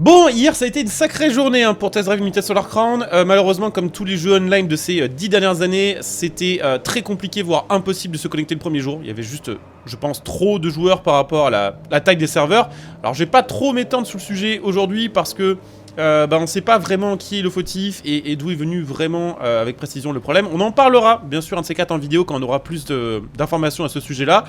Bon, hier ça a été une sacrée journée pour Test Drive Limited Solar Crown. Malheureusement, comme tous les jeux online de ces 10 dernières années, c'était très compliqué, voire impossible de se connecter le premier jour. Il y avait juste, je pense, trop de joueurs par rapport à la taille des serveurs. Alors je vais pas trop m'étendre sur le sujet aujourd'hui parce que on ne sait pas vraiment qui est le fautif et d'où est venu vraiment avec précision le problème. On en parlera bien sûr un de ces quatre en vidéo quand on aura plus d'informations à ce sujet là.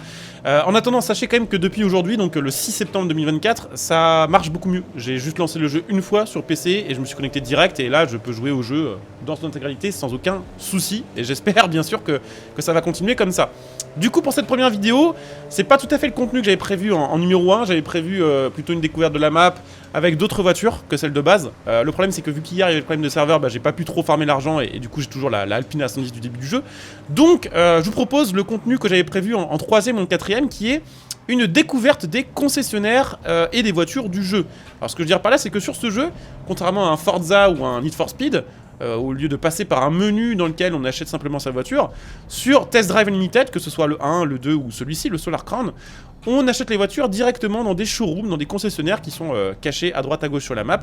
En attendant, sachez quand même que depuis aujourd'hui, donc le 6 septembre 2024, ça marche beaucoup mieux. J'ai juste lancé le jeu une fois sur PC et je me suis connecté direct et là je peux jouer au jeu dans son intégralité sans aucun souci et j'espère bien sûr que ça va continuer comme ça. Du coup, pour cette première vidéo, c'est pas tout à fait le contenu que j'avais prévu en numéro 1. J'avais prévu plutôt une découverte de la map avec d'autres voitures que celle de base. Le problème, c'est que vu qu'hier il y avait le problème de serveur, j'ai pas pu trop farmer l'argent et du coup j'ai toujours la Alpine à 110 du début du jeu. Donc, je vous propose le contenu que j'avais prévu en troisième ou en quatrième, qui est une découverte des concessionnaires et des voitures du jeu. Alors, ce que je veux dire par là, c'est que sur ce jeu, contrairement à un Forza ou un Need for Speed, au lieu de passer par un menu dans lequel on achète simplement sa voiture, sur Test Drive Unlimited, que ce soit le 1, le 2 ou celui-ci, le Solar Crown, on achète les voitures directement dans des showrooms, dans des concessionnaires qui sont cachés à droite à gauche sur la map,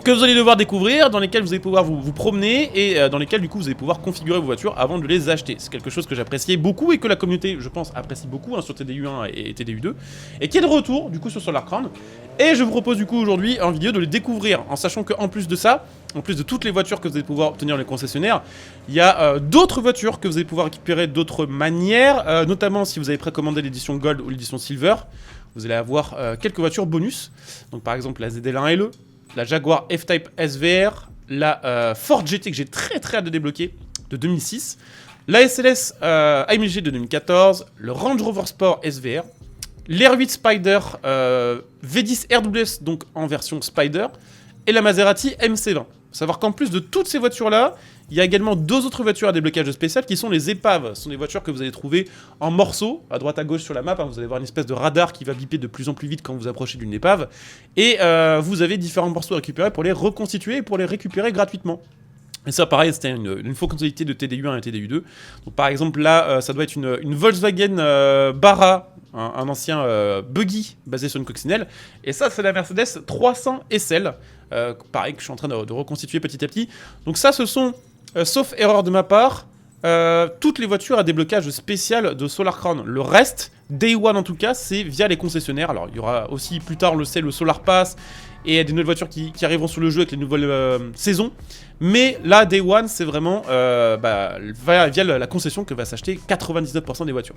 que vous allez devoir découvrir, dans lesquels vous allez pouvoir vous promener et dans lesquels du coup vous allez pouvoir configurer vos voitures avant de les acheter. C'est quelque chose que j'appréciais beaucoup et que la communauté, je pense, apprécie beaucoup sur TDU1 et TDU2 et qui est de retour du coup sur Solar Crown. Et je vous propose du coup aujourd'hui en vidéo de les découvrir en sachant qu'en plus de ça, en plus de toutes les voitures que vous allez pouvoir obtenir dans les concessionnaires, il y a d'autres voitures que vous allez pouvoir récupérer d'autres manières, notamment si vous avez précommandé l'édition Gold ou l'édition Silver. Vous allez avoir quelques voitures bonus, donc par exemple la ZL1 LE, la Jaguar F-Type SVR, la Ford GT que j'ai très hâte de débloquer de 2006, la SLS AMG de 2014, le Range Rover Sport SVR, l'R8 Spider V10 RWS donc en version Spider et la Maserati MC20. Faut savoir qu'en plus de toutes ces voitures là, il y a également deux autres voitures à déblocage spécial qui sont les épaves. Ce sont des voitures que vous allez trouver en morceaux, à droite à gauche sur la map. Vous allez voir une espèce de radar qui va biper de plus en plus vite quand vous approchez d'une épave. Et vous avez différents morceaux à récupérer pour les reconstituer et pour les récupérer gratuitement. Et ça, pareil, c'était une fonctionnalité de TDU1 et TDU2. Donc, par exemple, là, ça doit être une Volkswagen Barra, un ancien buggy basé sur une coccinelle. Et ça, c'est la Mercedes 300 SL. Pareil, que je suis en train de reconstituer petit à petit. Donc ça, ce sont, sauf erreur de ma part, toutes les voitures à déblocage spécial de Solar Crown. Le reste, Day One en tout cas, c'est via les concessionnaires. Alors, il y aura aussi plus tard le Solar Pass et des nouvelles voitures qui arriveront sur le jeu avec les nouvelles saisons. Mais là, Day One, c'est vraiment via la concession que va s'acheter 99% des voitures.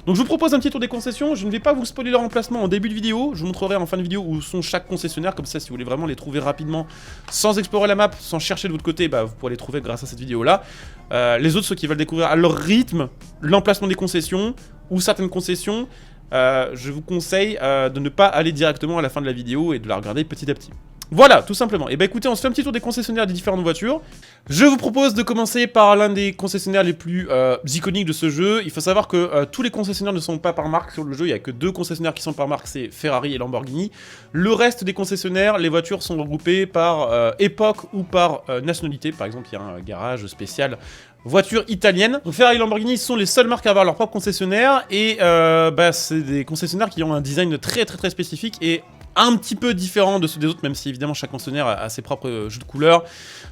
Donc je vous propose un petit tour des concessions. Je ne vais pas vous spoiler leur emplacement en début de vidéo. Je vous montrerai en fin de vidéo où sont chaque concessionnaire. Comme ça, si vous voulez vraiment les trouver rapidement, sans explorer la map, sans chercher de votre côté, vous pourrez les trouver grâce à cette vidéo-là. Les autres, ceux qui veulent découvrir à leur rythme l'emplacement des concessions ou certaines concessions, je vous conseille de ne pas aller directement à la fin de la vidéo et de la regarder petit à petit. Voilà, tout simplement. Et écoutez, on se fait un petit tour des concessionnaires des différentes voitures. Je vous propose de commencer par l'un des concessionnaires les plus iconiques de ce jeu. Il faut savoir que tous les concessionnaires ne sont pas par marque sur le jeu. Il n'y a que deux concessionnaires qui sont par marque, c'est Ferrari et Lamborghini. Le reste des concessionnaires, les voitures sont regroupées par époque ou par nationalité. Par exemple, il y a un garage spécial voiture italienne. Donc Ferrari et Lamborghini sont les seules marques à avoir leur propre concessionnaire. Et c'est des concessionnaires qui ont un design très spécifique et un petit peu différent de ceux des autres, même si évidemment chaque concessionnaire a ses propres jeux de couleurs.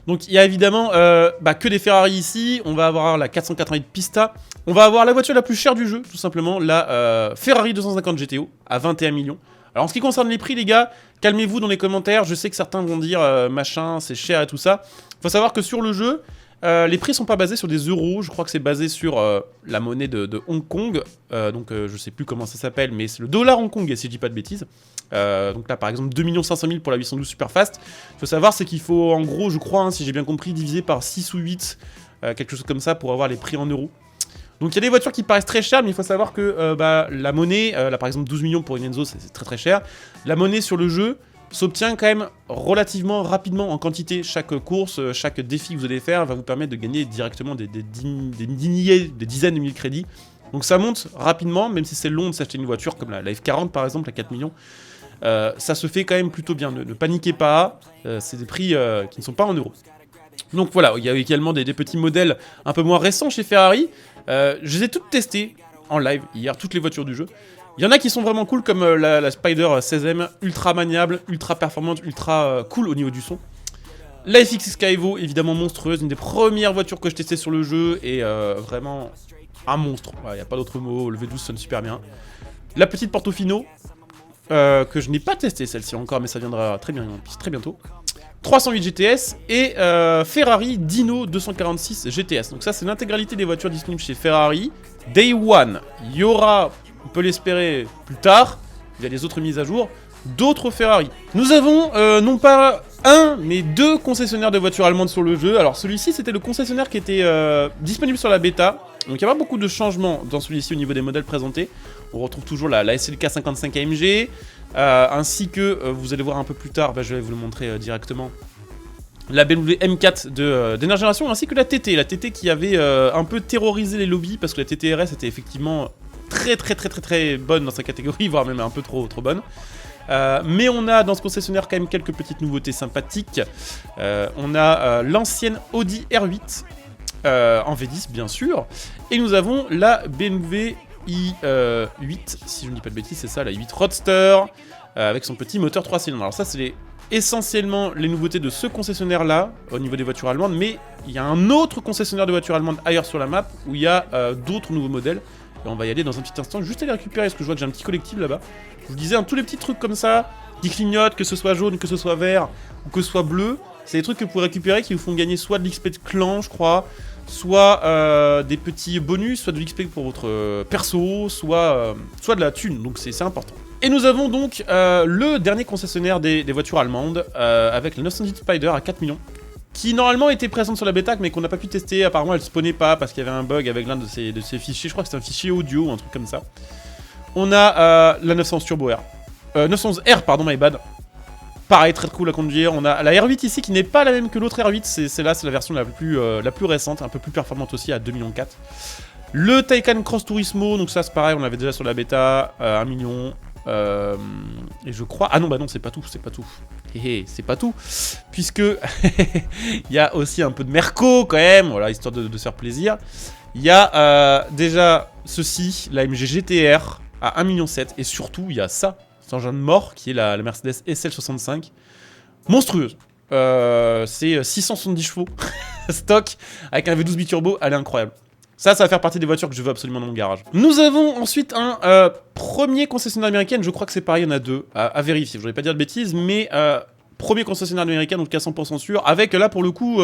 Donc il y a évidemment que des Ferrari ici. On va avoir la 488 Pista. On va avoir la voiture la plus chère du jeu, tout simplement, la Ferrari 250 GTO à 21 millions. Alors en ce qui concerne les prix, les gars, calmez-vous dans les commentaires. Je sais que certains vont dire machin, c'est cher et tout ça. Faut savoir que sur le jeu, les prix sont pas basés sur des euros, je crois que c'est basé sur la monnaie de Hong Kong, je sais plus comment ça s'appelle, mais c'est le dollar Hong Kong, si je dis pas de bêtises. Donc là par exemple 2 500 000 pour la 812 Superfast. Il faut savoir c'est qu'il faut en gros, je crois, si j'ai bien compris, diviser par 6 ou 8, quelque chose comme ça pour avoir les prix en euros. Donc il y a des voitures qui paraissent très chères, mais il faut savoir que la monnaie, là par exemple 12 millions pour une Enzo, c'est très cher. La monnaie sur le jeu s'obtient quand même relativement rapidement en quantité. Chaque course, chaque défi que vous allez faire va vous permettre de gagner directement des dizaines de milliers de crédits. Donc ça monte rapidement, même si c'est long de s'acheter une voiture comme la F40 par exemple à 4 millions. Ça se fait quand même plutôt bien, ne paniquez pas, c'est des prix qui ne sont pas en euros. Donc voilà, il y a également des petits modèles un peu moins récents chez Ferrari. Je les ai toutes testées en live hier, toutes les voitures du jeu. Il y en a qui sont vraiment cool, comme la Spider 16M, ultra maniable, ultra performante, ultra cool au niveau du son. La FX Skyvo, évidemment monstrueuse, une des premières voitures que je testais sur le jeu, et vraiment un monstre. Il n'y a pas d'autre mot, le V12 sonne super bien. La petite Portofino, que je n'ai pas testé celle-ci encore, mais ça viendra très bientôt. 308 GTS et Ferrari Dino 246 GTS. Donc ça, c'est l'intégralité des voitures disponibles chez Ferrari. Day One, il y aura, on peut l'espérer plus tard, il y a les autres mises à jour, d'autres Ferrari. Nous avons non pas un, mais deux concessionnaires de voitures allemandes sur le jeu. Alors celui-ci, c'était le concessionnaire qui était disponible sur la bêta. Donc il n'y a pas beaucoup de changements dans celui-ci au niveau des modèles présentés. On retrouve toujours la SLK 55 AMG, ainsi que, vous allez voir un peu plus tard, je vais vous le montrer directement, la BMW M4 de dernière génération, ainsi que la TT qui avait un peu terrorisé les lobbies, parce que la TT RS était effectivement très bonne dans sa catégorie, voire même un peu trop bonne. Mais on a dans ce concessionnaire quand même quelques petites nouveautés sympathiques. On a l'ancienne Audi R8 en V10 bien sûr, et nous avons la BMW i8, si je ne dis pas de bêtises, c'est ça, la i8 Roadster, avec son petit moteur 3 cylindres. Alors ça, c'est essentiellement les nouveautés de ce concessionnaire-là, au niveau des voitures allemandes, mais il y a un autre concessionnaire de voitures allemandes ailleurs sur la map, où il y a d'autres nouveaux modèles, et on va y aller dans un petit instant, juste aller récupérer, parce que je vois que j'ai un petit collectif là-bas. Je vous disais, tous les petits trucs comme ça, qui clignotent, que ce soit jaune, que ce soit vert, ou que ce soit bleu, c'est des trucs que vous pouvez récupérer qui vous font gagner soit de l'XP de clan, je crois, soit des petits bonus, soit de l'XP pour votre perso, soit de la thune, donc c'est important. Et nous avons donc le dernier concessionnaire des voitures allemandes, avec la 910 Spider à 4 millions, qui normalement était présente sur la bêta, mais qu'on n'a pas pu tester. Apparemment elle spawnait pas parce qu'il y avait un bug avec l'un de ces fichiers, je crois que c'était un fichier audio ou un truc comme ça. On a la 911 Turbo R, 911R pardon, my bad. Pareil, très cool à conduire. On a la R8 ici qui n'est pas la même que l'autre R8, c'est la version la plus récente, un peu plus performante aussi à 2,4 millions. Le Taycan Cross Turismo, donc ça c'est pareil, on l'avait déjà sur la bêta, 1 million. Et je crois... Ah non, bah non, c'est pas tout, c'est pas tout. Puisque il y a aussi un peu de Merco quand même, voilà, histoire de se faire plaisir. Il y a déjà ceci, la MG GTR à 1,7 million. Et surtout, il y a ça. C'est un engin de mort qui est la Mercedes SL65, monstrueuse. C'est 670 chevaux stock avec un V12 biturbo, elle est incroyable. Ça va faire partie des voitures que je veux absolument dans mon garage. Nous avons ensuite un premier concessionnaire américain, je crois que c'est pareil, il y en a deux, à vérifier, je voudrais pas dire de bêtises, mais premier concessionnaire américain, donc à 100% sûr, avec là pour le coup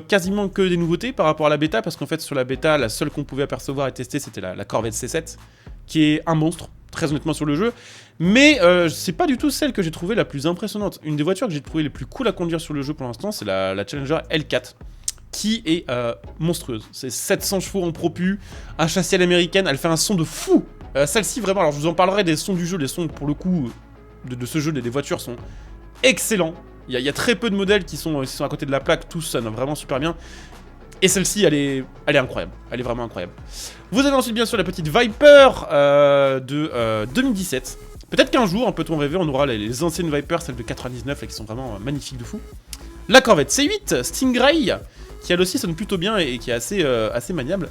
quasiment que des nouveautés par rapport à la bêta, parce qu'en fait sur la bêta, la seule qu'on pouvait apercevoir et tester c'était la Corvette C7, qui est un monstre, très honnêtement sur le jeu, mais c'est pas du tout celle que j'ai trouvée la plus impressionnante. Une des voitures que j'ai trouvé les plus cool à conduire sur le jeu pour l'instant, c'est la Challenger L4, qui est monstrueuse. C'est 700 chevaux en propu, un châssis à l'américaine, elle fait un son de fou. Celle-ci vraiment, alors je vous en parlerai des sons du jeu, les sons pour le coup de ce jeu, des voitures sont excellents. Il y a très peu de modèles qui sont à côté de la plaque, tous sonnent vraiment super bien. Et celle-ci, elle est incroyable, elle est vraiment incroyable. Vous avez ensuite bien sûr la petite Viper de 2017. Peut-être qu'un jour, peut-on rêver, on aura les anciennes Viper, celles de 99, là, qui sont vraiment magnifiques de fou. La Corvette C8, Stingray, qui elle aussi sonne plutôt bien et qui est assez maniable.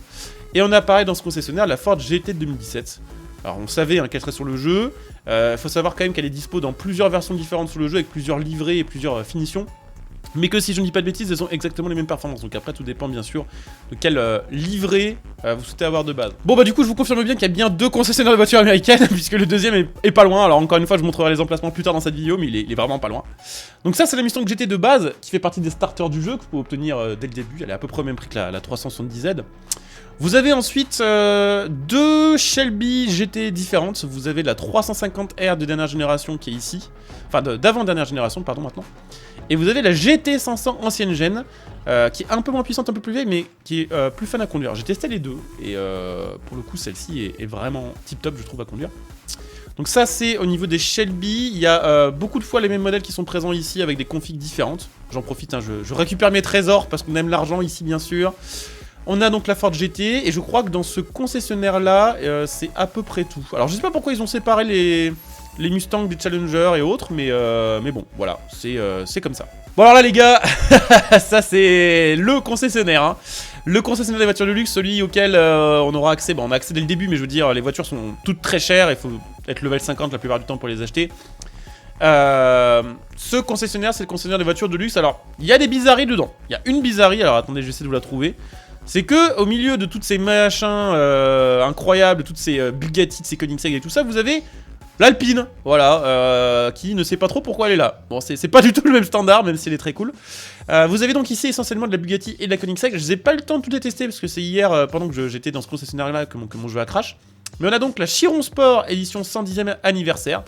Et on a pareil dans ce concessionnaire la Ford GT de 2017. Alors on savait qu'elle serait sur le jeu, faut savoir quand même qu'elle est dispo dans plusieurs versions différentes sur le jeu, avec plusieurs livrets et plusieurs finitions. Mais que si je ne dis pas de bêtises, elles ont exactement les mêmes performances. Donc après, tout dépend bien sûr de quel livret vous souhaitez avoir de base. Bon bah du coup, je vous confirme bien qu'il y a bien deux concessionnaires de voitures américaines, puisque le deuxième est pas loin. Alors encore une fois, je vous montrerai les emplacements plus tard dans cette vidéo, mais il est vraiment pas loin. Donc ça, c'est la Mustang GT de base, qui fait partie des starters du jeu, que vous pouvez obtenir dès le début. Elle est à peu près au même prix que la 370Z. Vous avez ensuite deux Shelby GT différentes. Vous avez la 350R de dernière génération qui est ici. Enfin, d'avant-dernière génération, pardon, maintenant. Et vous avez la GT500 ancienne gêne, qui est un peu moins puissante, un peu plus vieille, mais qui est plus fun à conduire. J'ai testé les deux, et pour le coup, celle-ci est vraiment tip-top, je trouve, à conduire. Donc ça, c'est au niveau des Shelby. Il y a beaucoup de fois les mêmes modèles qui sont présents ici, avec des configs différentes. J'en profite, je récupère mes trésors, parce qu'on aime l'argent ici, bien sûr. On a donc la Ford GT, et je crois que dans ce concessionnaire-là, c'est à peu près tout. Alors, je sais pas pourquoi ils ont séparé les Mustangs des Challenger et autres, mais bon, voilà, c'est comme ça. Bon alors là les gars, ça c'est le concessionnaire, hein. Le concessionnaire des voitures de luxe, celui auquel on aura accès, bon on a accès dès le début, mais je veux dire, les voitures sont toutes très chères, il faut être level 50 la plupart du temps pour les acheter. Ce concessionnaire, c'est le concessionnaire des voitures de luxe. Alors, il y a des bizarreries dedans. Il y a une bizarrerie, alors attendez, je vais essayer de vous la trouver. C'est que, au milieu de toutes ces machins incroyables, toutes ces Bugatti, ces Koenigsegg et tout ça, vous avez l'Alpine, voilà, qui ne sait pas trop pourquoi elle est là. Bon, c'est pas du tout le même standard, même si elle est très cool. Vous avez donc ici essentiellement de la Bugatti et de la Koenigsegg. Je n'ai pas eu le temps de tout tester parce que c'est hier, pendant que j'étais dans ce concessionnaire-là, que mon jeu a crash. Mais on a donc la Chiron Sport édition 110e anniversaire.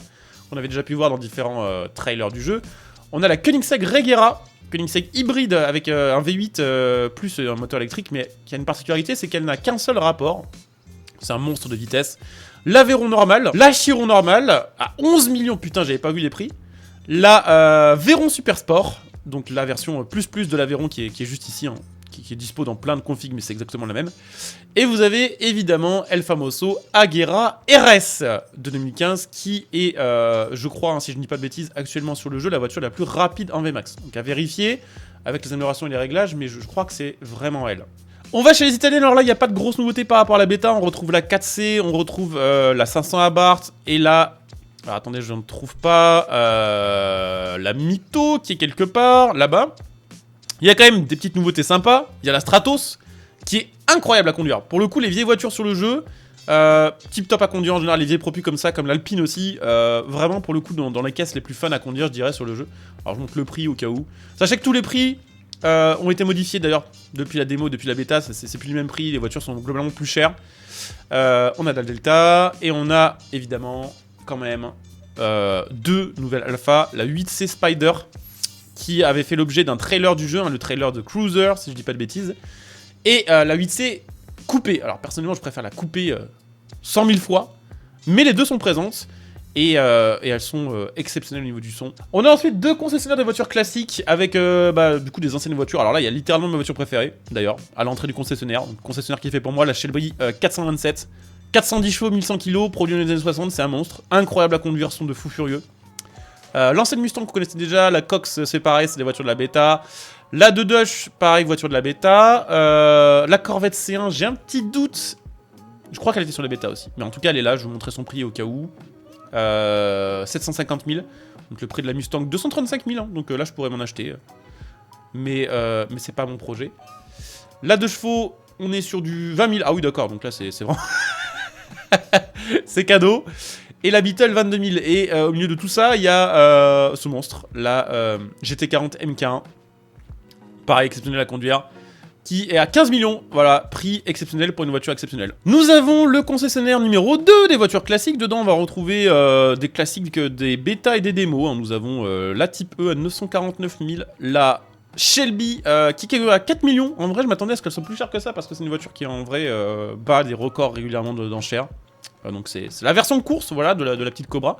On avait déjà pu voir dans différents trailers du jeu. On a la Koenigsegg Regera, Koenigsegg hybride avec un V8 plus un moteur électrique, mais qui a une particularité, c'est qu'elle n'a qu'un seul rapport. C'est un monstre de vitesse. L'Aveyron normal, la Chiron normale à 11 millions, putain j'avais pas vu les prix. La Veyron Super Sport, donc la version plus de l'Aveyron qui est juste ici, hein, qui est dispo dans plein de configs, mais c'est exactement la même. Et vous avez évidemment El Famoso Agera RS de 2015, qui est, je crois, hein, si je ne dis pas de bêtises, actuellement sur le jeu, la voiture la plus rapide en VMAX. Donc à vérifier avec les améliorations et les réglages, mais je crois que c'est vraiment elle. On va chez les Italiens, alors là, il n'y a pas de grosse nouveauté par rapport à la bêta. On retrouve la 4C, on retrouve la 500 Abarth, et la... Alors attendez, je ne trouve pas... la Mito, qui est quelque part, là-bas. Il y a quand même des petites nouveautés sympas. Il y a la Stratos, qui est incroyable à conduire. Pour le coup, les vieilles voitures sur le jeu, tip top à conduire en général, les vieilles propus comme ça, comme l'Alpine aussi. Vraiment, pour le coup, dans les caisses les plus fun à conduire, je dirais, sur le jeu. Alors je montre le prix au cas où. Sachez que tous les prix... ont été modifiés d'ailleurs depuis la démo, depuis la bêta, c'est plus le même prix, les voitures sont globalement plus chères. On a la Delta, et on a évidemment quand même deux nouvelles alpha, la 8C Spider, qui avait fait l'objet d'un trailer du jeu, hein, le trailer de Cruiser, si je dis pas de bêtises, et la 8C coupée. Alors personnellement je préfère la couper 100 000 fois, mais les deux sont présentes. Et elles sont exceptionnelles au niveau du son. On a ensuite deux concessionnaires de voitures classiques avec du coup des anciennes voitures. Alors là, il y a littéralement ma voiture préférée, d'ailleurs, à l'entrée du concessionnaire. Donc, concessionnaire qui est fait pour moi, la Shelby 427. 410 chevaux, 1100 kg, produit dans les années 60, c'est un monstre. Incroyable à conduire, son de fou furieux. L'ancienne Mustang que vous connaissez déjà, la Cox, c'est pareil, c'est des voitures de la bêta. La Dush, pareil, voiture de la bêta. La Corvette C1, j'ai un petit doute. Je crois qu'elle était sur la bêta aussi. Mais en tout cas, elle est là, je vous montrer son prix au cas où. 750 000, donc le prix de la Mustang 235 000, hein, donc là je pourrais m'en acheter, mais c'est pas mon projet. Là 2 chevaux, on est sur du 20 000, ah oui d'accord, donc là c'est vraiment... c'est cadeau. Et la Beetle 22 000, et au milieu de tout ça, il y a ce monstre, la GT40 MK1, pareil, exceptionnel à conduire, qui est à 15 millions, voilà, prix exceptionnel pour une voiture exceptionnelle. Nous avons le concessionnaire numéro 2 des voitures classiques. Dedans, on va retrouver des classiques, des bêtas et des démos. Hein. Nous avons la Type E à 949 000, la Shelby qui est à 4 millions. En vrai, je m'attendais à ce qu'elle soit plus chère que ça, parce que c'est une voiture qui, en vrai, bat des records régulièrement d'enchères. Donc c'est la version de course, voilà, de la petite Cobra.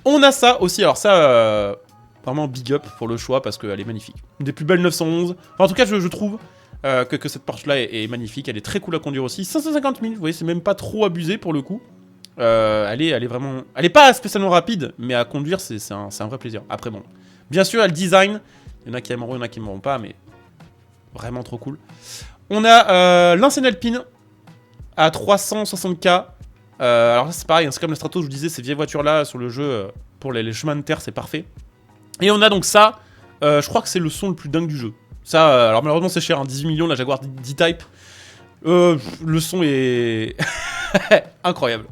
On a ça aussi, alors ça, vraiment big up pour le choix, parce qu'elle est magnifique. Une des plus belles 911. Enfin, en tout cas, je trouve... que cette Porsche-là est magnifique, elle est très cool à conduire aussi. 550 000, vous voyez, c'est même pas trop abusé pour le coup. Elle est vraiment... Elle est pas spécialement rapide, mais à conduire, c'est un vrai plaisir. Après, bon, bien sûr, elle design. Il y en a qui aimeront, il y en a qui n'aimeront pas, mais vraiment trop cool. On a l'ancienne Alpine à 360K. Alors ça, c'est pareil, hein, c'est comme la Strato, je vous disais, ces vieilles voitures-là sur le jeu, pour les chemins de terre, c'est parfait. Et on a donc ça, je crois que c'est le son le plus dingue du jeu. Ça, alors malheureusement c'est cher, hein, 18 millions, la Jaguar D-Type. Le son est incroyable.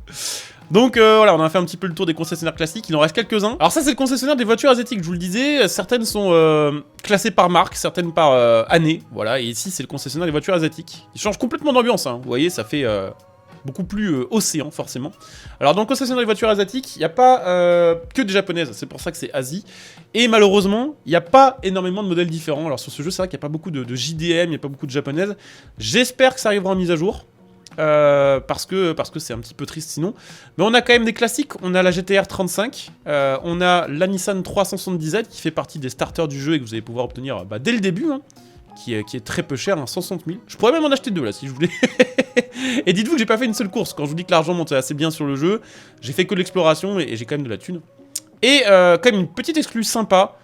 Donc voilà, on a fait un petit peu le tour des concessionnaires classiques, il en reste quelques-uns. Alors ça c'est le concessionnaire des voitures asiatiques, je vous le disais, certaines sont classées par marque, certaines par année, voilà, et ici c'est le concessionnaire des voitures asiatiques. Il change complètement d'ambiance, hein, vous voyez, ça fait... beaucoup plus océan, forcément. Alors, dans le concessionnaire des voitures asiatiques, il n'y a pas que des japonaises, c'est pour ça que c'est Asie. Et malheureusement, il n'y a pas énormément de modèles différents. Alors, sur ce jeu, c'est vrai qu'il n'y a pas beaucoup de JDM, il n'y a pas beaucoup de japonaises. J'espère que ça arrivera en mise à jour. Parce que c'est un petit peu triste sinon. Mais on a quand même des classiques. On a la GTR 35, on a la Nissan 370Z qui fait partie des starters du jeu et que vous allez pouvoir obtenir dès le début, hein, qui est très peu cher, hein, 160 000. Je pourrais même en acheter deux là si je voulais. Et dites-vous que j'ai pas fait une seule course. Quand je vous dis que l'argent monte assez bien sur le jeu, j'ai fait que de l'exploration et j'ai quand même de la thune. Et quand même une petite exclue sympa.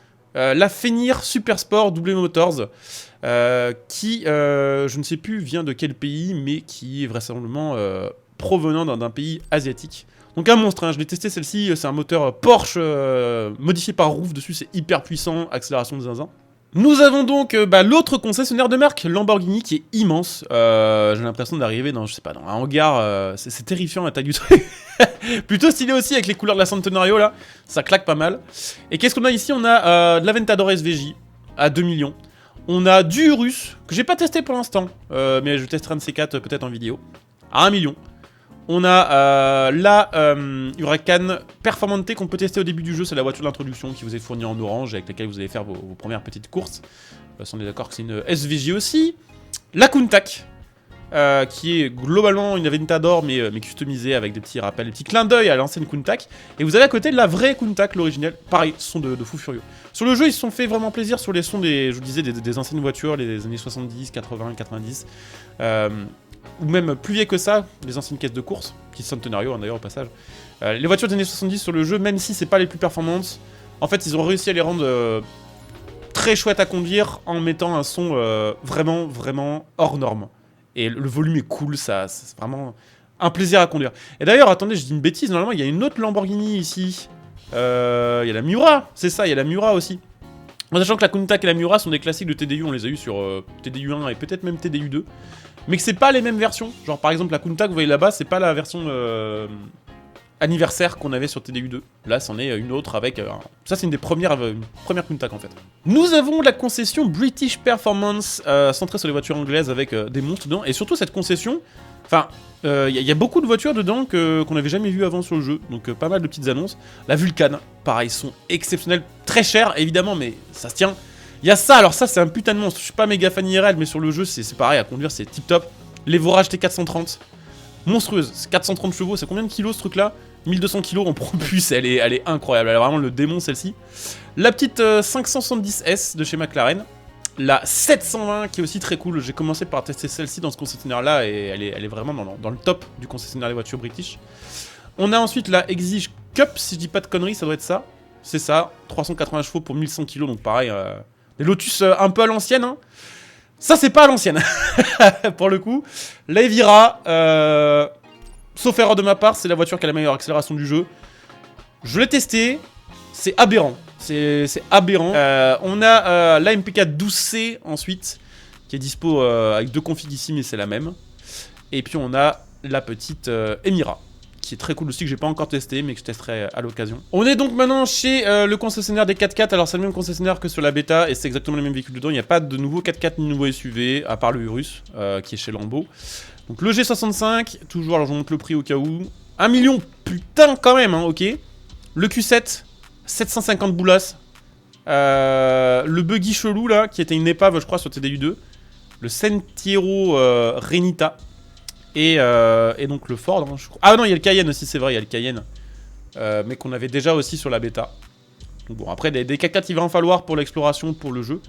la Fenrir Super Sport W Motors, qui, je ne sais plus, vient de quel pays, mais qui est vraisemblablement provenant d'un pays asiatique. Donc un monstre, hein, je l'ai testé celle-ci, c'est un moteur Porsche modifié par Roof dessus, c'est hyper puissant, accélération de zinzin. Nous avons donc l'autre concessionnaire de marque, Lamborghini, qui est immense. J'ai l'impression d'arriver dans, je sais pas, dans un hangar, c'est terrifiant la taille du truc. Plutôt stylé aussi avec les couleurs de la Centenario là, ça claque pas mal. Et qu'est-ce qu'on a ici? On a de l'Aventador SVJ à 2 millions. On a du Urus, que j'ai pas testé pour l'instant, mais je testerai un de ces 4 peut-être en vidéo, à 1 million. On a la Huracan Performante qu'on peut tester au début du jeu, c'est la voiture d'introduction qui vous est fournie en orange, avec laquelle vous allez faire vos premières petites courses. On est d'accord que c'est une SVJ aussi. La Countach, qui est globalement une Aventador mais customisée avec des petits rappels, des petits clins d'œil à l'ancienne Countach. Et vous avez à côté de la vraie Countach, l'originelle, pareil, son de fou furieux. Sur le jeu, ils se sont fait vraiment plaisir sur les sons des, je vous disais, des anciennes voitures, les années 70, 80, 90. Ou même plus vieilles que ça, les anciennes caisses de course, qui sont Centenario d'ailleurs au passage. Les voitures des années 70 sur le jeu, même si c'est pas les plus performantes, en fait ils ont réussi à les rendre très chouettes à conduire en mettant un son vraiment hors norme. Et le volume est cool, c'est vraiment un plaisir à conduire. Et d'ailleurs, attendez, je dis une bêtise, normalement il y a une autre Lamborghini ici. Il y a la Miura, c'est ça, il y a la Miura aussi. En sachant que la Countach et la Miura sont des classiques de TDU, on les a eu sur TDU 1 et peut-être même TDU 2. Mais que c'est pas les mêmes versions. Genre par exemple la Countach, vous voyez là-bas, c'est pas la version anniversaire qu'on avait sur TDU 2. Là, c'en est une autre avec... ça, c'est une première Countach en fait. Nous avons la concession British Performance, centrée sur les voitures anglaises avec des monstres dedans. Et surtout cette concession... Enfin, il y a beaucoup de voitures dedans qu'on n'avait jamais vues avant sur le jeu. Donc pas mal de petites annonces. La Vulcan, pareil, sont exceptionnels. Très chers, évidemment, mais ça se tient. Il y a ça, alors ça c'est un putain de monstre. Je suis pas méga fan IRL, mais sur le jeu c'est pareil, à conduire c'est tip top. L'Evorage T430, monstrueuse, 430 chevaux, c'est combien de kilos ce truc là? 1200 kilos en propulse, elle est incroyable, elle est vraiment le démon celle-ci. La petite 570S de chez McLaren. La 720 qui est aussi très cool, j'ai commencé par tester celle-ci dans ce concessionnaire là et elle est vraiment dans le top du concessionnaire des voitures british. On a ensuite la Exige Cup, si je dis pas de conneries, ça doit être ça. C'est ça, 380 chevaux pour 1100 kilos, donc pareil... Des Lotus un peu à l'ancienne, hein. Ça c'est pas à l'ancienne, pour le coup. La Evira, sauf erreur de ma part, c'est la voiture qui a la meilleure accélération du jeu. Je l'ai testé, c'est aberrant. C'est aberrant. On a la MP4 12C ensuite, qui est dispo avec 2 configs ici, mais c'est la même. Et puis on a la petite Emira, qui est très cool aussi, que j'ai pas encore testé, mais que je testerai à l'occasion. On est donc maintenant chez le concessionnaire des 4x4, alors c'est le même concessionnaire que sur la bêta, et c'est exactement le même véhicule dedans, il n'y a pas de nouveau 4x4 ni de nouveau SUV, à part le Urus, qui est chez Lambo. Donc le G65, toujours, alors je vous montre le prix au cas où, 1 million, putain quand même, hein, ok. Le Q7, 750 boulasses. Le buggy chelou là, qui était une épave je crois sur TDU 2. Le Sentiero Renita. Et donc le Ford, hein, je crois. Ah non, il y a le Cayenne aussi, c'est vrai, il y a le Cayenne. Mais qu'on avait déjà aussi sur la bêta. Donc bon, après, des 4x4, il va en falloir pour l'exploration, pour le jeu.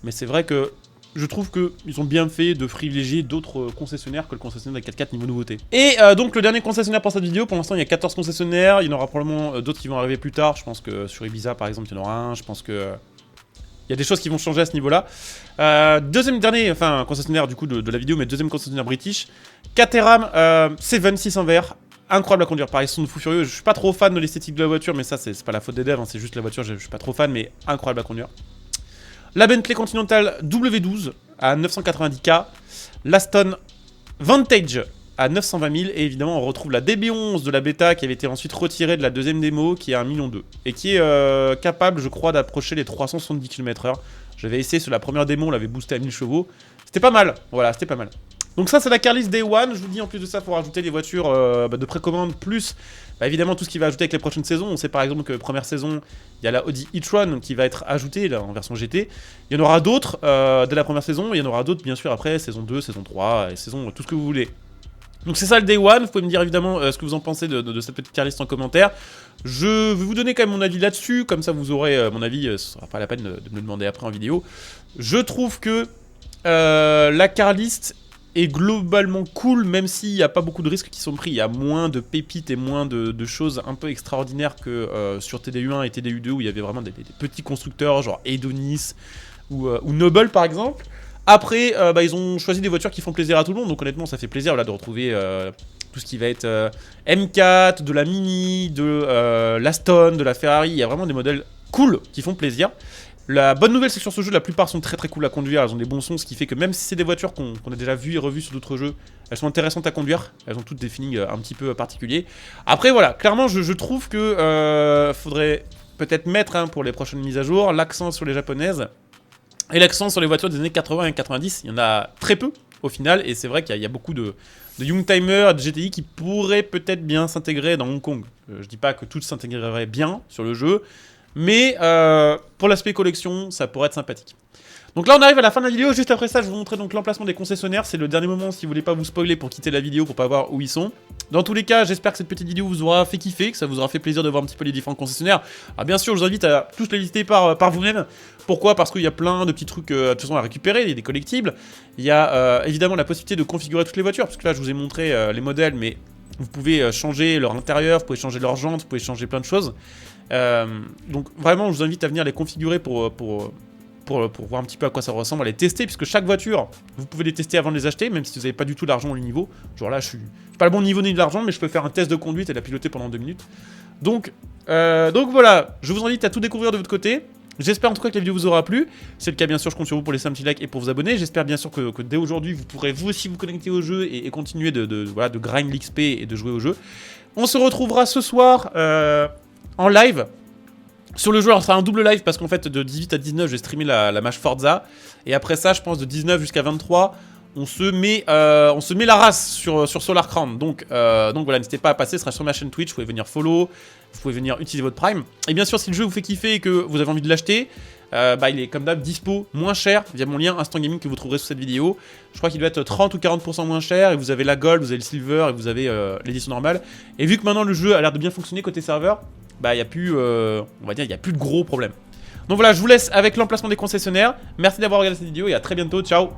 Mais c'est vrai que je trouve qu'ils ont bien fait de privilégier d'autres concessionnaires que le concessionnaire des 4x4 niveau nouveauté. Et donc le dernier concessionnaire pour cette vidéo, pour l'instant il y a 14 concessionnaires, il y en aura probablement d'autres qui vont arriver plus tard. Je pense que sur Ibiza par exemple il y en aura un, je pense que... Il y a des choses qui vont changer à ce niveau-là. Deuxième dernier, enfin concessionnaire du coup de la vidéo, mais deuxième concessionnaire british. Caterham 7 600 VR. Incroyable à conduire, pareil, son de fou furieux. Je suis pas trop fan de l'esthétique de la voiture, mais ça c'est pas la faute des devs, hein, c'est juste la voiture, je suis pas trop fan, mais incroyable à conduire. La Bentley Continental W12 à 990K. L'Aston Vantage à 920 000. Et évidemment, on retrouve la DB11 de la bêta qui avait été ensuite retirée de la deuxième démo qui est à 1,2 million. Et qui est capable, je crois, d'approcher les 370 km/h. J'avais essayé sur la première démo, on l'avait boosté à 1000 chevaux. C'était pas mal, voilà, c'était pas mal. Donc ça c'est la carlist Day One, je vous dis en plus de ça, il faut rajouter les voitures de précommande, plus évidemment tout ce qui va ajouter avec les prochaines saisons. On sait par exemple que première saison, il y a la Audi e-tron qui va être ajoutée là, en version GT. Il y en aura d'autres dès la première saison, il y en aura d'autres bien sûr après, saison 2, saison 3, et saison tout ce que vous voulez. Donc c'est ça le Day One, vous pouvez me dire évidemment ce que vous en pensez de cette petite carlist en commentaire. Je vais vous donner quand même mon avis là-dessus, comme ça vous aurez mon avis, ce sera pas la peine de me le demander après en vidéo. Je trouve que la carlist est globalement cool, même s'il n'y a pas beaucoup de risques qui sont pris. Il y a moins de pépites et moins de choses un peu extraordinaires que sur TDU1 et TDU2 où il y avait vraiment des petits constructeurs genre Edonis ou Noble par exemple. Après, ils ont choisi des voitures qui font plaisir à tout le monde, donc honnêtement ça fait plaisir là, de retrouver tout ce qui va être M4, de la Mini, de l'Aston, de la Ferrari. Il y a vraiment des modèles cool qui font plaisir. La bonne nouvelle c'est que sur ce jeu la plupart sont très cool à conduire, elles ont des bons sons, ce qui fait que même si c'est des voitures qu'on a déjà vues et revues sur d'autres jeux, elles sont intéressantes à conduire, elles ont toutes des feelings un petit peu particuliers. Après voilà, clairement je trouve que faudrait peut-être mettre pour les prochaines mises à jour l'accent sur les japonaises et l'accent sur les voitures des années 80 et 90, il y en a très peu au final, et c'est vrai qu'il y a beaucoup de Youngtimer, de GTI qui pourraient peut-être bien s'intégrer dans Hong Kong. Je dis pas que toutes s'intégreraient bien sur le jeu, mais pour l'aspect collection, ça pourrait être sympathique. Donc là on arrive à la fin de la vidéo, juste après ça je vais vous montrer donc l'emplacement des concessionnaires, c'est le dernier moment si vous voulez pas vous spoiler pour quitter la vidéo pour pas voir où ils sont. Dans tous les cas, j'espère que cette petite vidéo vous aura fait kiffer, que ça vous aura fait plaisir de voir un petit peu les différents concessionnaires. Alors bien sûr je vous invite à tous les visiter par vous-même. Pourquoi? Parce qu'il y a plein de petits trucs de toute façon à récupérer, il y a des collectibles. Il y a évidemment la possibilité de configurer toutes les voitures, parce que là je vous ai montré les modèles, mais vous pouvez changer leur intérieur, vous pouvez changer leurs jantes, vous pouvez changer plein de choses. Donc vraiment je vous invite à venir les configurer pour voir un petit peu à quoi ça ressemble, à les tester, puisque chaque voiture, vous pouvez les tester avant de les acheter, même si vous n'avez pas du tout l'argent au niveau. Genre là, je suis pas le bon niveau ni de l'argent, mais je peux faire un test de conduite et la piloter pendant 2 minutes. Donc voilà, je vous invite à tout découvrir de votre côté. J'espère en tout cas que la vidéo vous aura plu. C'est le cas, bien sûr, je compte sur vous pour laisser un petit like et pour vous abonner. J'espère bien sûr que dès aujourd'hui, vous pourrez vous aussi vous connecter au jeu et continuer de grind l'XP et de jouer au jeu. On se retrouvera ce soir en live. Sur le jeu, alors ça sera un double live parce qu'en fait de 18 à 19 je vais streamer la match Forza. Et après ça je pense de 19 jusqu'à 23 on se met la race sur Solar Crown. Donc voilà, n'hésitez pas à passer, ce sera sur ma chaîne Twitch, vous pouvez venir follow, vous pouvez venir utiliser votre Prime. Et bien sûr si le jeu vous fait kiffer et que vous avez envie de l'acheter, il est comme d'hab dispo moins cher via mon lien Instant Gaming que vous trouverez sous cette vidéo. Je crois qu'il doit être 30 ou 40% moins cher et vous avez la Gold, vous avez le Silver et vous avez l'édition normale. Et vu que maintenant le jeu a l'air de bien fonctionner côté serveur, il n'y a plus, on va dire, il n'y a plus de gros problèmes. Donc voilà, je vous laisse avec l'emplacement des concessionnaires. Merci d'avoir regardé cette vidéo et à très bientôt, ciao.